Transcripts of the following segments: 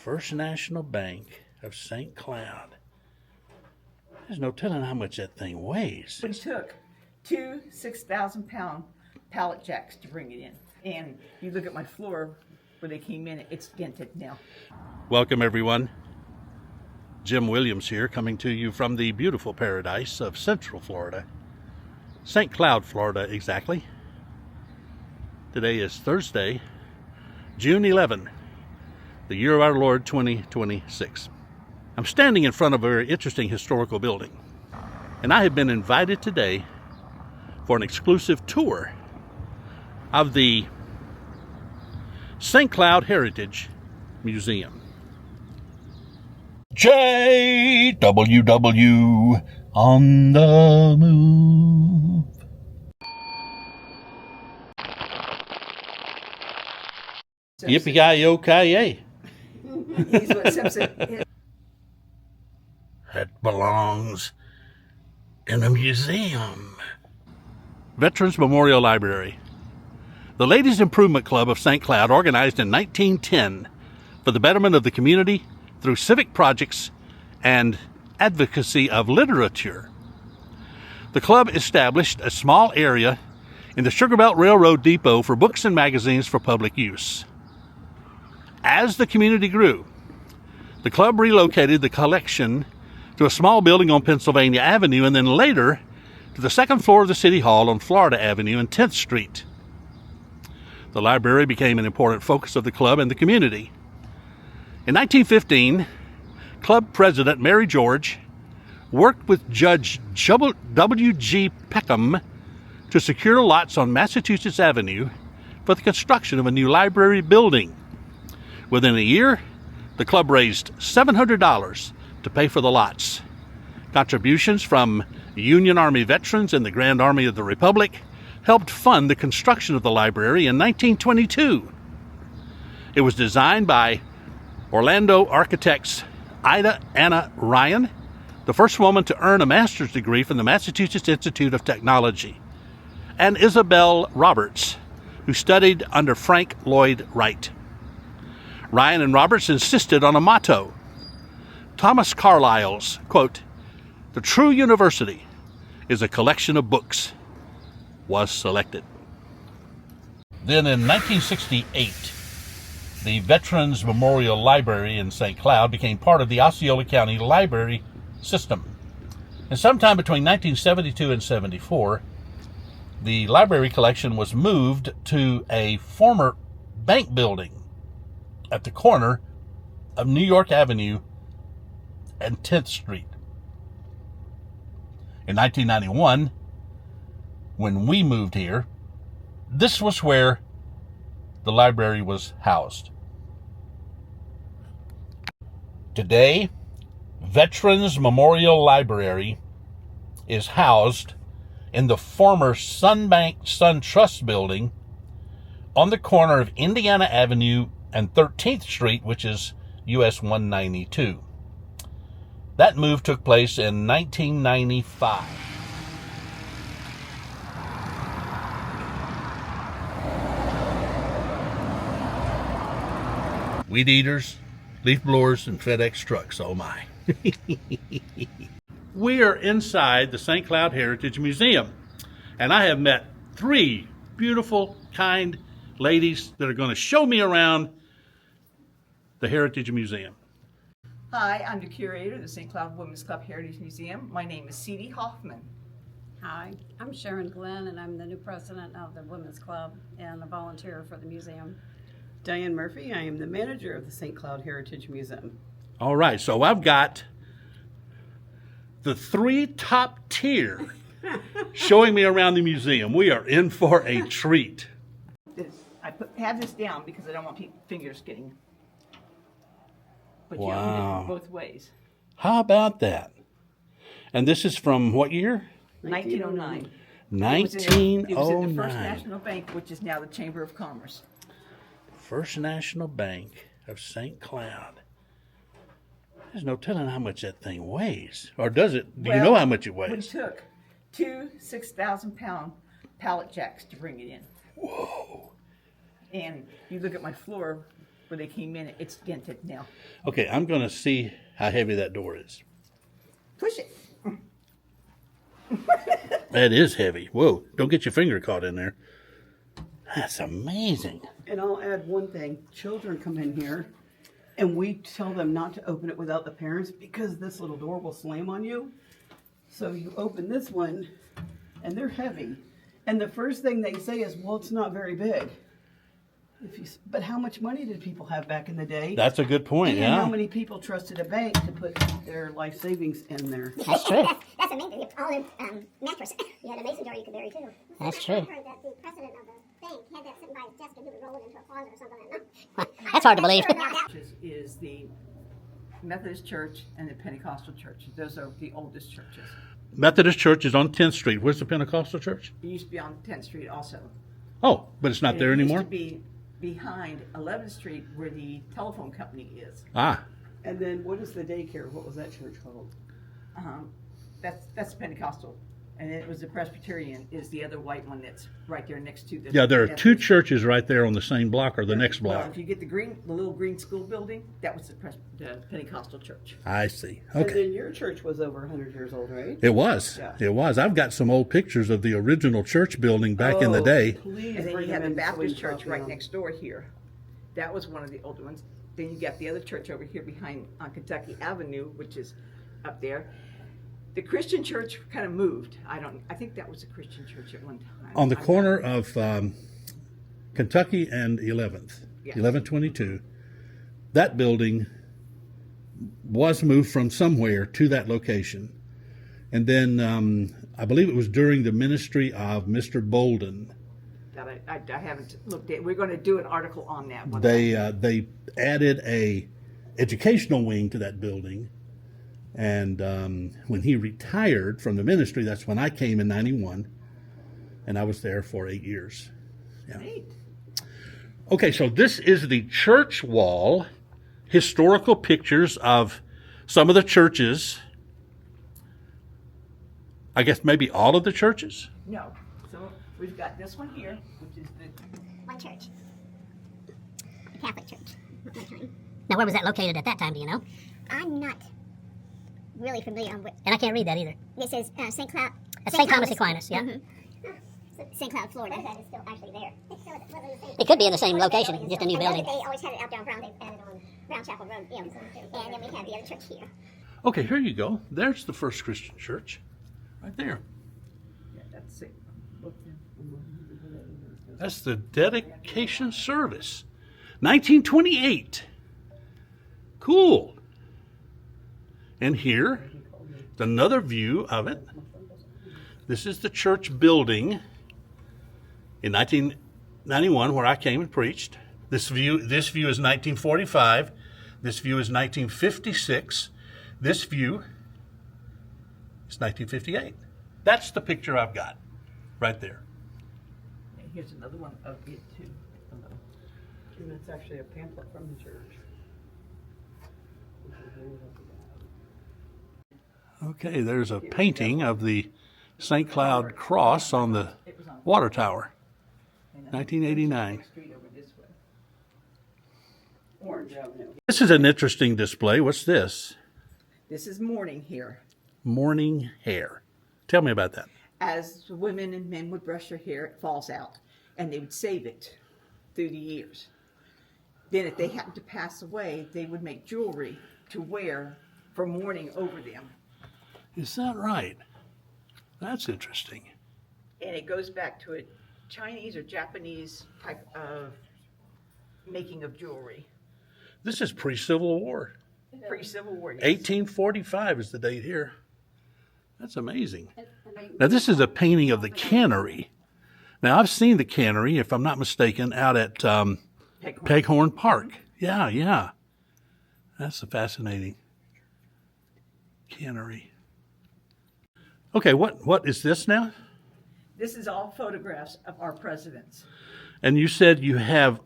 First National Bank of St. Cloud. There's no telling how much that thing weighs. It took two 6,000-pound pallet jacks to bring it in. And you look at my floor where they came in, it's dented now. Welcome, everyone. Jim Williams here, coming to you from the beautiful paradise of Central Florida. St. Cloud, Florida, exactly. Today is Thursday, June 11, the year of our Lord 2026. I'm standing in front of a very interesting historical building, and I have been invited today for an exclusive tour of the St. Cloud Heritage Museum. JWW on the move. Yippee-ki-yo-ki-yay. He's what Simpson is. That belongs in a museum. Veterans Memorial Library. The Ladies Improvement Club of St. Cloud, organized in 1910 for the betterment of the community through civic projects and advocacy of literature. The club established a small area in the Sugar Belt Railroad Depot for books and magazines for public use. As the community grew, the club relocated the collection to a small building on Pennsylvania Avenue and then later to the second floor of the City Hall on Florida Avenue and 10th Street. The library became an important focus of the club and the community. In 1915, club president Mary George worked with Judge W.G. Peckham to secure lots on Massachusetts Avenue for the construction of a new library building. Within a year, the club raised $700 to pay for the lots. Contributions from Union Army veterans and the Grand Army of the Republic helped fund the construction of the library in 1922. It was designed by Orlando architects Ida Anna Ryan, the first woman to earn a master's degree from the Massachusetts Institute of Technology, and Isabel Roberts, who studied under Frank Lloyd Wright. Ryan and Roberts insisted on a motto. Thomas Carlyle's, quote, "The true university is a collection of books," was selected. Then in 1968, the Veterans Memorial Library in St. Cloud became part of the Osceola County Library System. And sometime between 1972 and 74, the library collection was moved to a former bank building at the corner of New York Avenue and 10th Street. In 1991, when we moved here, this was where the library was housed. Today, Veterans Memorial Library is housed in the former Sunbank Sun Trust building on the corner of Indiana Avenue and 13th Street, which is US 192. That move took place in 1995. Weed eaters, leaf blowers, and FedEx trucks, oh my. We are inside the St. Cloud Heritage Museum, and I have met three beautiful, kind ladies that are going to show me around the Heritage Museum. Hi, I'm the curator of the St. Cloud Women's Club Heritage Museum. My name is C.D. Hoffman. Hi, I'm Sharon Glenn, and I'm the new president of the Women's Club and a volunteer for the museum. Diane Murphy. I am the manager of the St. Cloud Heritage Museum. All right, so I've got the three top tier showing me around the museum. We are in for a treat. I have this down because I don't want fingers getting. But you Wow. open it both ways. How about that? And this is from what year? 1909. 1909. It was at the First National Bank, which is now the Chamber of Commerce. First National Bank of St. Cloud. There's no telling how much that thing weighs. Or does it? Do you know how much it weighs? It took two 6,000-pound pallet jacks to bring it in. Whoa. And you look at my floor where they came in, it's dented now. Okay, I'm going to see how heavy that door is. Push it. That is heavy. Whoa, don't get your finger caught in there. That's amazing. And I'll add one thing. Children come in here, and we tell them not to open it without the parents because this little door will slam on you. So you open this one, and they're heavy. And the first thing they say is, well, it's not very big. But how much money did people have back in the day? That's a good point, And yeah. how many people trusted a bank to put their life savings in there? That's true. That's the main thing. All in mattress. You had a mason jar you could bury too. That's true. I heard that the president of the bank had that sitting by his desk and he would roll it into a closet or something. That's hard to believe. Is the Methodist Church and the Pentecostal Church. Those are the oldest churches. Methodist Church is on 10th Street. Where's the Pentecostal Church? It used to be on 10th Street also. Oh, but it's not And there it anymore? used to be behind 11th Street where the telephone company is. Ah, And then what is the daycare? What was that church called? That's Pentecostal. And it was the Presbyterian is the other white one that's right there next to the. yeah, there are two Methodist. churches right there on the same block or the next Well, block. if you get the little green school building, that was the Pentecostal church. I see. And Okay. then your church was over 100 years old, right? It was. Yeah. It was. I've got some old pictures of the original church building back in the Oh, day. Please And then bring you have them the in so we Baptist can church talk right about next door here. That was one of the older ones. Then you got the other church over here behind on Kentucky Avenue, which is up there. The Christian church kind of moved. I think that was a Christian church at one time. On the I corner don't know. of Kentucky and 11th, Yes. 1122, that building was moved from somewhere to that location. And then I believe it was during the ministry of Mr. Bolden. That I haven't looked at. We're going to do an article on that one. They added a educational wing to that building. And when he retired from the ministry, that's when I came in 91. And I was there for 8 years. Yeah. Neat. Okay, so this is the church wall, historical pictures of some of the churches. I guess maybe all of the churches? No. So we've got this one here, which is the One church. A Catholic church. At one time. Now, where was that located at that time, do you know? I'm not really familiar on what. And I can't read that either. This is St. Cloud. That's St. Thomas Aquinas, yeah. St. Cloud, Florida. That is still actually there. It could be in the same location, just a new And the other, building. They always had it out there on Brown. They added on Brown Chapel Road. And then we have the other church here. Okay, here you go. There's the first Christian church. Right there. yeah, that's it. That's the dedication service. 1928. Cool. And here, another view of it. This is the church building in 1991 where I came and preached. This view is 1945. This view is 1956. This view is 1958. That's the picture I've got right there. And here's another one of it too. And that's actually a pamphlet from the church. Okay, there's a painting of the St. Cloud cross on the water tower, 1989. Street over this way. Orange Avenue. This is an interesting display. What's this? This is mourning here. Morning hair. Tell me about that. As women and men would brush their hair, it falls out, and they would save it through the years. Then, if they happened to pass away, they would make jewelry to wear for mourning over them. Is that right? That's interesting. And it goes back to a Chinese or Japanese type of making of jewelry. This is pre-Civil War. Pre-Civil War. Yes. 1845 is the date here. That's amazing. Now, this is a painting of the cannery. Now, I've seen the cannery, if I'm not mistaken, out at Peghorn Park. Yeah. That's a fascinating cannery. Okay, what is this now? This is all photographs of our presidents. And you said you have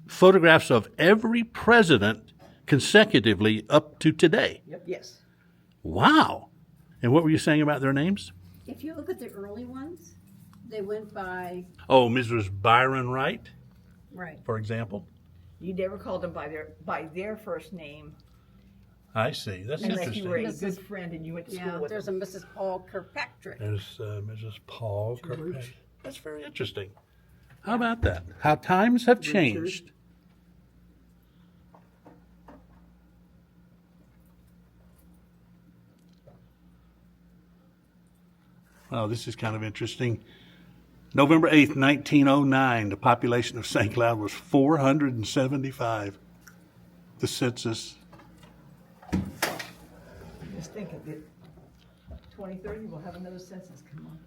photographs of every president consecutively up to today. Yes. Wow. And what were you saying about their names? If you look at the early ones, they went by, Oh, Mrs. Byron Wright, right, for example. You never called them by their first name I see. That's unless you were a interesting. good friend and you went to school Yeah, with there's them. a Mrs. Paul Kirkpatrick. There's Mrs. Paul Kirkpatrick. That's very interesting. How about that? How times have changed. Well, this is kind of interesting. November 8th, 1909, the population of St. Cloud was 475. The census. Just thinking that 2030 we'll have another census come on.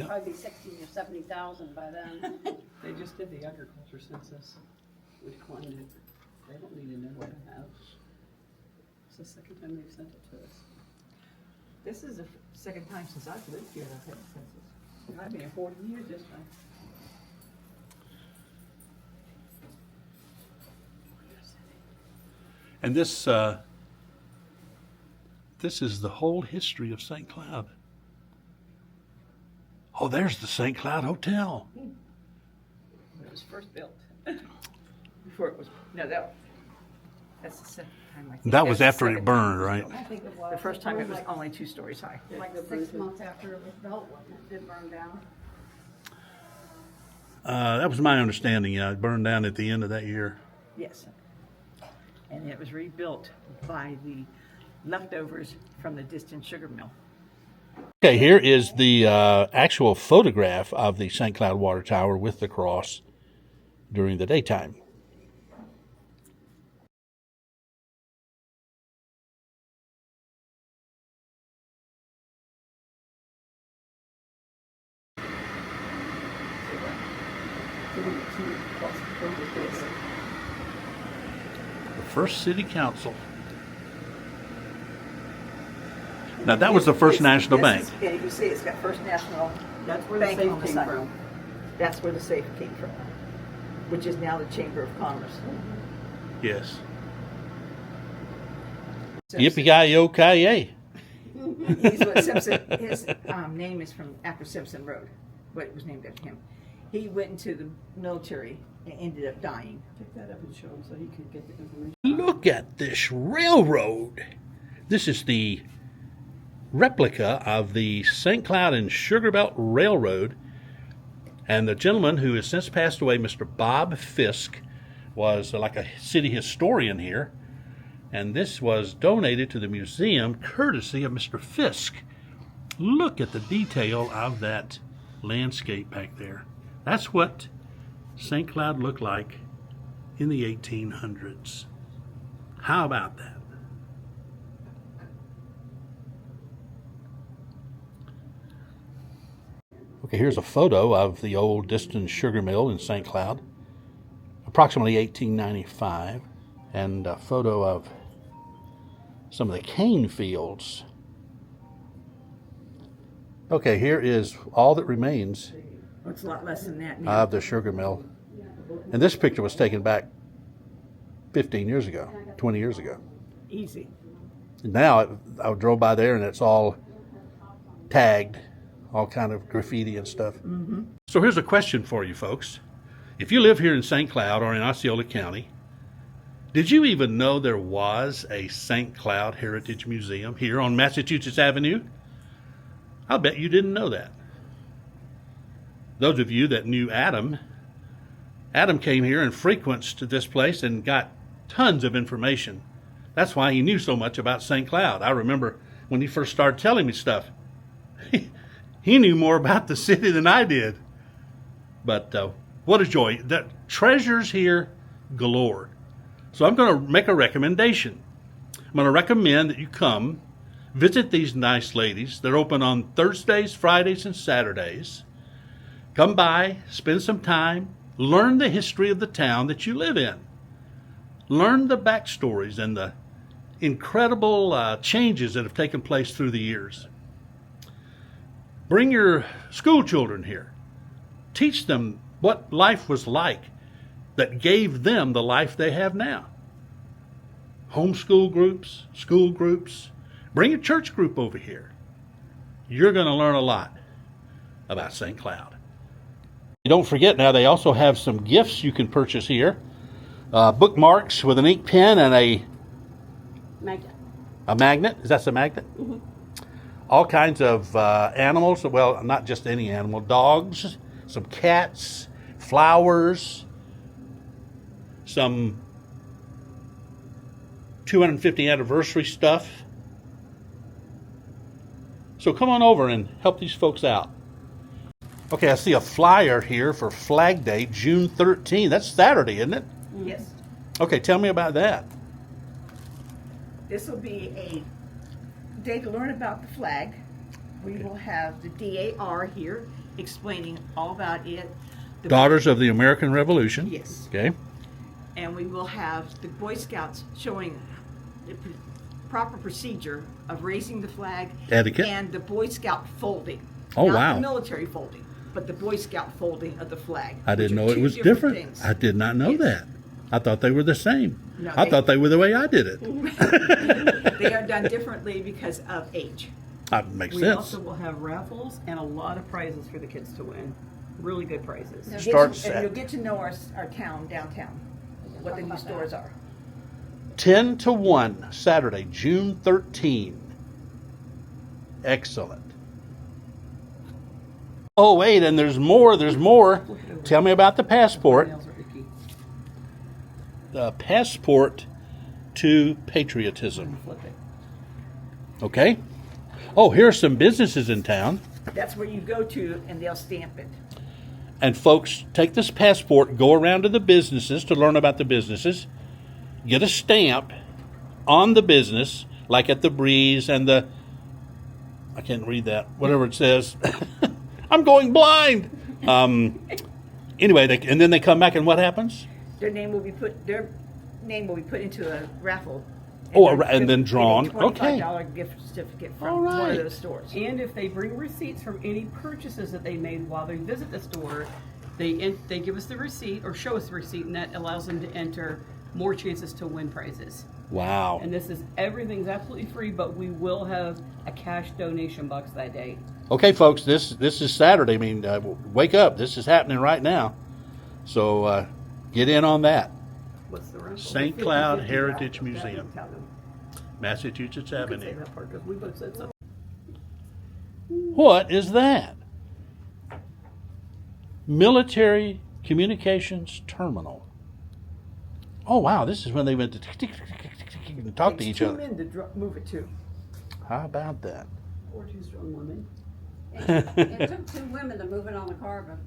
Probably be 60 or 70,000 by then. They just did the agriculture census. We declined it. They don't need to know what I have. It's the second time they've sent it to us. This is the second time since I've lived here that I've had a census. I've been here 40 years this time. And this is the whole history of St. Cloud. Oh, there's the St. Cloud Hotel. When it was first built. Before it was, no, that's the second time I think. That was That's the after it second burned, time right? I think it was. The first time it was like, only 2 stories high. like 6 months after it was built, wasn't it? Did burn down. That was my understanding. Yeah, it burned down at the end of that year. Yes. And it was rebuilt by the leftovers from the distant sugar mill. Okay, here is the actual photograph of the St. Cloud Water Tower with the cross during the daytime. The first city council. Now that was the First National Bank. Yeah, you can see it's got First National. That's where the Bank safe on the came side. from. That's where the safe came from, which is now the Chamber of Commerce. Yes. Simpson. Yippee-ki-yo-ki-yay. He's what Simpson. His name is from after Simpson Road, but it was named after him. He went into the military and ended up dying. Pick that up and show him so he could get the information. Look at this railroad. This is the replica of the St. Cloud and Sugar Belt Railroad. And the gentleman who has since passed away, Mr. Bob Fisk, was like a city historian here. And this was donated to the museum courtesy of Mr. Fisk. Look at the detail of that landscape back there. That's what St. Cloud looked like in the 1800s. How about that? Okay, here's a photo of the old Diston Sugar Mill in St. Cloud, approximately 1895, and a photo of some of the cane fields. Okay, here is all that remains It's a lot less than that now. of the sugar mill. And this picture was taken back 15 years ago, 20 years ago. Easy. Now I drove by there and it's all tagged, all kind of graffiti and stuff. Mm-hmm. So here's a question for you folks. If you live here in St. Cloud or in Osceola County, did you even know there was a St. Cloud Heritage Museum here on Massachusetts Avenue? I'll bet you didn't know that. Those of you that knew Adam came here and frequents to this place and got tons of information. That's why he knew so much about St. Cloud. I remember when he first started telling me stuff. He knew more about the city than I did. But what a joy. The treasures here galore. So I'm going to make a recommendation. I'm going to recommend that you come visit these nice ladies. They're open on Thursdays, Fridays, and Saturdays. Come by, spend some time, learn the history of the town that you live in. Learn the backstories and the incredible changes that have taken place through the years. Bring your school children here. Teach them what life was like that gave them the life they have now. Homeschool groups, school groups. Bring a church group over here. You're going to learn a lot about St. Cloud. Don't forget now, they also have some gifts you can purchase here. bookmarks with an ink pen and Magnet. a magnet. Is that a magnet? Mm-hmm. All kinds of animals. Well, not just any animal. Dogs, some cats, flowers, some 250 anniversary stuff. So come on over and help these folks out. Okay, I see a flyer here for Flag Day, June 13th. That's Saturday, isn't it? Yes. Okay, tell me about that. This will be a day to learn about the flag. We will have the DAR here explaining all about it. Daughters of the American Revolution. Yes. Okay. And we will have the Boy Scouts showing the proper procedure of raising the flag. Etiquette. And the Boy Scout folding. Oh, Not wow. the military folding, but the Boy Scout folding of the flag. I didn't which are know it two was different different. things. I did not know Yes. that. I thought they were the same. No, I thought they were the way I did it. They are done differently because of age. That makes We sense. also will have raffles and a lot of prizes for the kids to win. Really good prizes. Starts and at you'll get to know our town, downtown, what the new stores are. 10 to 1, Saturday, June 13. Excellent. Oh, wait, and there's more. There's more. Tell me about the passport. Nails are icky. The passport to patriotism. Flip it. Okay. Oh, here are some businesses in town. That's where you go to and they'll stamp it. And folks, take this passport, go around to the businesses to learn about the businesses, get a stamp on the business, like at the Breeze and the, I can't read that, whatever it says. I'm going blind. Anyway, and then they come back and what happens? Their name will be put into a raffle. Oh, they're and then gonna drawn. get a $25 gift certificate from All one right. of those stores. And if they bring receipts from any purchases that they made while they visit the store, they give us the receipt or show us the receipt, and that allows them to enter more chances to win prizes. Wow. And everything's absolutely free, but we will have a cash donation box that day. Okay, folks, this is Saturday. I mean, wake up. This is happening right now. So get in on that. What's the raffle? St. Cloud 50-50 Heritage raffle. Museum, Tell them. Massachusetts I say Avenue. that part because we both said something. What is that? Military Communications Terminal. Oh, wow. This is when they went to talk to Takes each 2 other. men to move it too. How about that? Or two strong women. It took 2 women to move it on the carbon.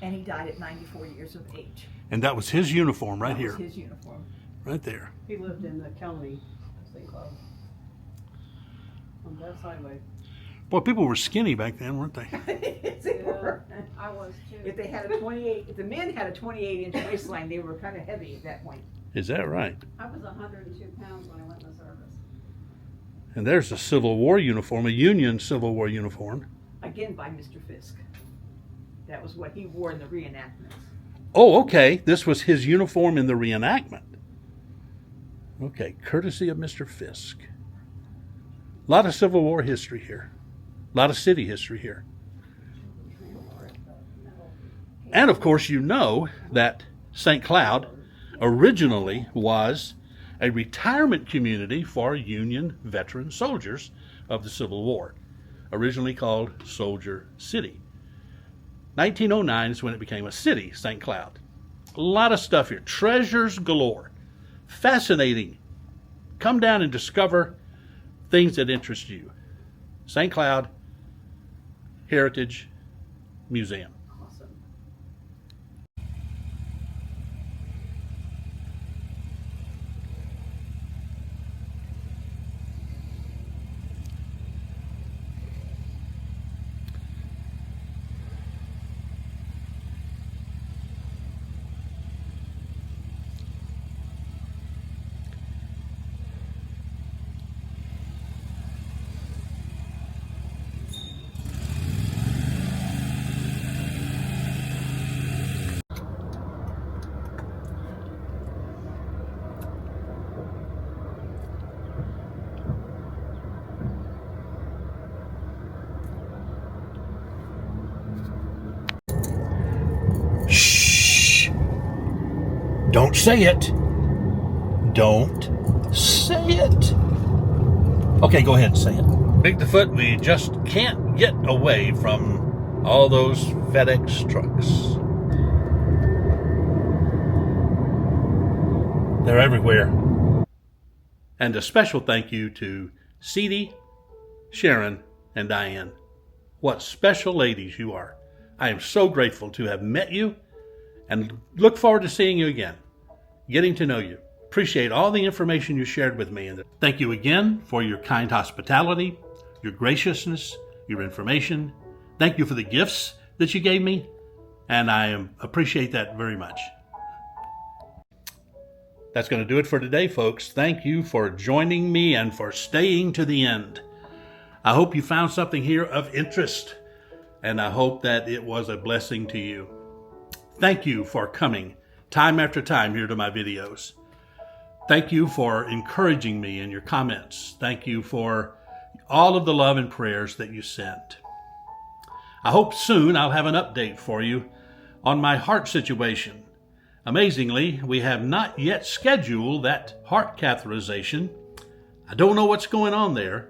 And he died at 94 years of age. And that was his uniform right That here. was his uniform. Right there. He lived in the county, St. Cloud. On that highway. Boy, people were skinny back then, weren't they? Yes, they were. I was too. If they had if the men had a 28-inch waistline, they were kind of heavy at that point. Is that right? I was 102 pounds when I went in the service. And there's a Civil War uniform, a Union Civil War uniform. Again by Mr. Fisk. That was what he wore in the reenactments. Oh, okay. This was his uniform in the reenactment. Okay, courtesy of Mr. Fisk. A lot of Civil War history here. A lot of city history here. And of course, you know that St. Cloud originally was a retirement community for Union veteran soldiers of the Civil War, originally called Soldier City. 1909 is when it became a city, St. Cloud. A lot of stuff here. Treasures galore. Fascinating. Come down and discover things that interest you. St. Cloud Heritage Museum. Awesome. Say it. Don't say it. Okay, go ahead and say it. Big the Foot, we just can't get away from all those FedEx trucks. They're everywhere. And a special thank you to Ceedie, Sharon, and Diane. What special ladies you are. I am so grateful to have met you and look forward to seeing you again, getting to know you. Appreciate all the information you shared with me. And thank you again for your kind hospitality, your graciousness, your information. Thank you for the gifts that you gave me, and I appreciate that very much. That's going to do it for today, folks. Thank you for joining me and for staying to the end. I hope you found something here of interest, and I hope that it was a blessing to you. Thank you for coming time after time here to my videos. Thank you for encouraging me in your comments. Thank you for all of the love and prayers that you sent. I hope soon I'll have an update for you on my heart situation. Amazingly, we have not yet scheduled that heart catheterization. I don't know what's going on there,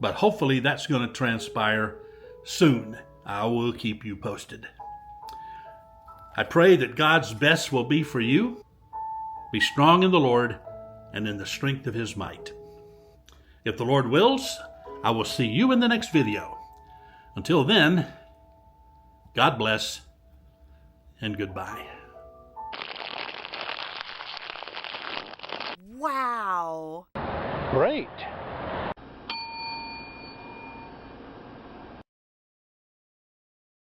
but hopefully that's going to transpire soon. I will keep you posted. I pray that God's best will be for you. Be strong in the Lord and in the strength of His might. If the Lord wills, I will see you in the next video. Until then, God bless and goodbye. Wow. Great.